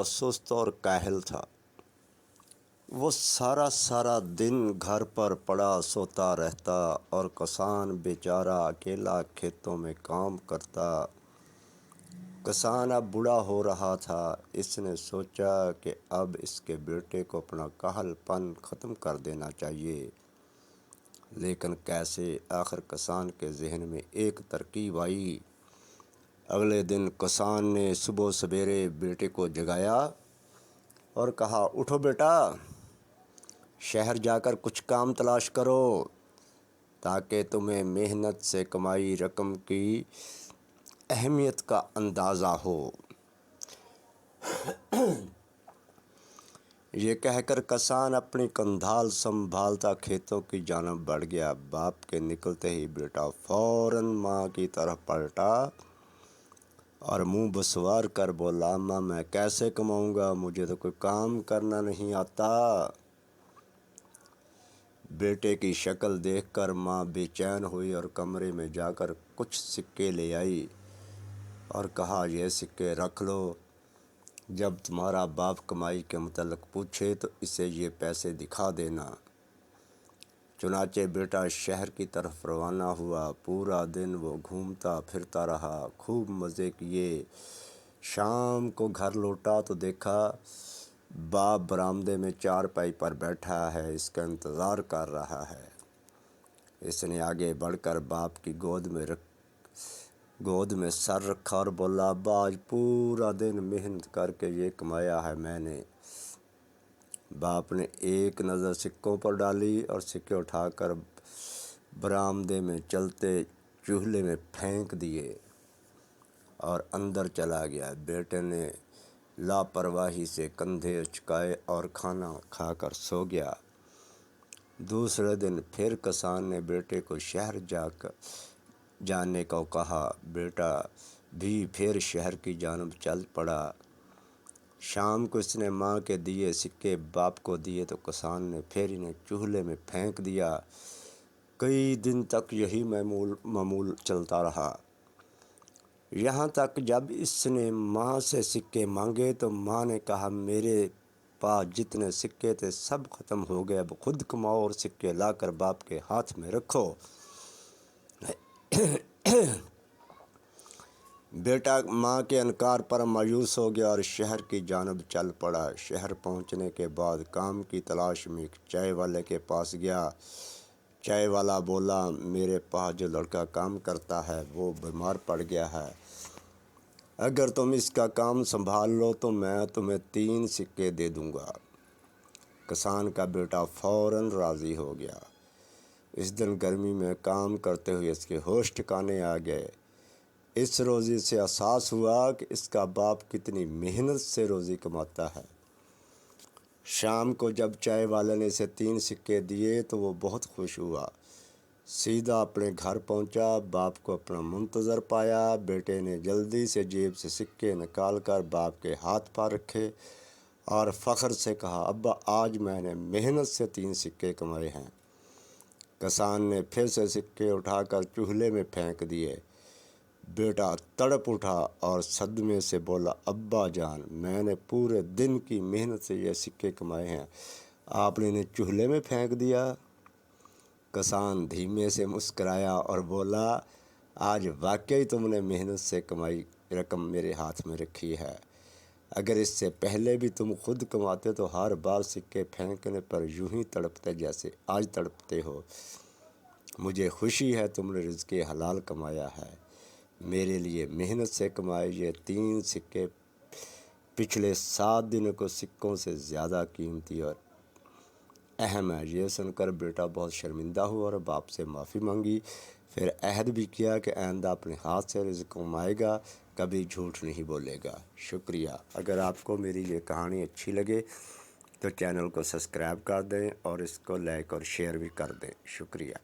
سست اور کاہل تھا۔ وہ سارا دن گھر پر پڑا سوتا رہتا اور کسان بیچارہ اکیلا کھیتوں میں کام کرتا۔ کسان اب بوڑھا ہو رہا تھا۔ اس نے سوچا کہ اب اس کے بیٹے کو اپنا کاہل پن ختم کر دینا چاہیے، لیکن کیسے؟ آخر کسان کے ذہن میں ایک ترکیب آئی۔ اگلے دن کسان نے صبح سویرے بیٹے کو جگایا اور کہا، اٹھو بیٹا، شہر جا کر کچھ کام تلاش کرو تاکہ تمہیں محنت سے کمائی رقم کی اہمیت کا اندازہ ہو۔ یہ کہہ کر کسان اپنی کندھال سنبھالتا کھیتوں کی جانب بڑھ گیا۔ باپ کے نکلتے ہی بیٹا فوراً ماں کی طرف پلٹا اور منہ بسوار کر بولا، اماں میں کیسے کماؤں گا؟ مجھے تو کوئی کام کرنا نہیں آتا۔ بیٹے کی شکل دیکھ کر ماں بے چین ہوئی اور کمرے میں جا کر کچھ سکے لے آئی اور کہا، یہ سکے رکھ لو، جب تمہارا باپ کمائی کے متعلق پوچھے تو اسے یہ پیسے دکھا دینا۔ چنانچہ بیٹا شہر کی طرف روانہ ہوا۔ پورا دن وہ گھومتا پھرتا رہا، خوب مزے کیے۔ شام کو گھر لوٹا تو دیکھا باپ برآمدے میں چارپائی پر بیٹھا ہے، اس کا انتظار کر رہا ہے۔ اس نے آگے بڑھ کر باپ کی گود میں سر رکھا اور بولا، ابا آج پورا دن محنت کر کے یہ کمایا ہے میں نے۔ باپ نے ایک نظر سکوں پر ڈالی اور سکے اٹھا کر برآمدے میں چلتے چولہے میں پھینک دیے اور اندر چلا گیا۔ بیٹے نے لاپرواہی سے کندھے اچکائے اور کھانا کھا کر سو گیا۔ دوسرے دن پھر کسان نے بیٹے کو شہر جانے کو کہا۔ بیٹا بھی پھر شہر کی جانب چل پڑا۔ شام کو اس نے ماں کے دیے سکے باپ کو دیے تو کسان نے پھر انہیں چولہے میں پھینک دیا۔ کئی دن تک یہی معمول چلتا رہا، یہاں تک جب اس نے ماں سے سکے مانگے تو ماں نے کہا، میرے پاس جتنے سکے تھے سب ختم ہو گئے، اب خود کماؤ اور سکے لا کر باپ کے ہاتھ میں رکھو۔ بیٹا ماں کے انکار پر مایوس ہو گیا اور شہر کی جانب چل پڑا۔ شہر پہنچنے کے بعد کام کی تلاش میں ایک چائے والے کے پاس گیا۔ چائے والا بولا، میرے پاس جو لڑکا کام کرتا ہے وہ بیمار پڑ گیا ہے، اگر تم اس کا کام سنبھال لو تو میں تمہیں 3 سکے دے دوں گا۔ کسان کا بیٹا فوراً راضی ہو گیا۔ اس دن گرمی میں کام کرتے ہوئے اس کے ہوش ٹھکانے آ گئے۔ اس روزی سے احساس ہوا کہ اس کا باپ کتنی محنت سے روزی کماتا ہے۔ شام کو جب چائے والے نے اسے 3 سکے دیے تو وہ بہت خوش ہوا۔ سیدھا اپنے گھر پہنچا، باپ کو اپنا منتظر پایا۔ بیٹے نے جلدی سے جیب سے سکے نکال کر باپ کے ہاتھ پر رکھے اور فخر سے کہا، ابا آج میں نے محنت سے 3 سکے کمائے ہیں۔ کسان نے پھر سے سکے اٹھا کر چولہے میں پھینک دیے۔ بیٹا تڑپ اٹھا اور صدمے سے بولا، ابا جان، میں نے پورے دن کی محنت سے یہ سکے کمائے ہیں، آپ نے انہیں چولہے میں پھینک دیا۔ کسان دھیمے سے مسکرایا اور بولا، آج واقعی تم نے محنت سے کمائی رقم میرے ہاتھ میں رکھی ہے، اگر اس سے پہلے بھی تم خود کماتے تو ہر بار سکے پھینکنے پر یوں ہی تڑپتے جیسے آج تڑپتے ہو۔ مجھے خوشی ہے تم نے رزق حلال کمایا ہے، میرے لیے محنت سے کمائے یہ 3 سکے پچھلے 7 دنوں کو سکوں سے زیادہ قیمتی اور اہم ہے۔ یہ سن کر بیٹا بہت شرمندہ ہوا اور باپ سے معافی مانگی، پھر عہد بھی کیا کہ آئندہ اپنے ہاتھ سے رزق کمائے گا، کبھی جھوٹ نہیں بولے گا۔ شکریہ۔ اگر آپ کو میری یہ کہانی اچھی لگے تو چینل کو سبسکرائب کر دیں اور اس کو لائک اور شیئر بھی کر دیں۔ شکریہ۔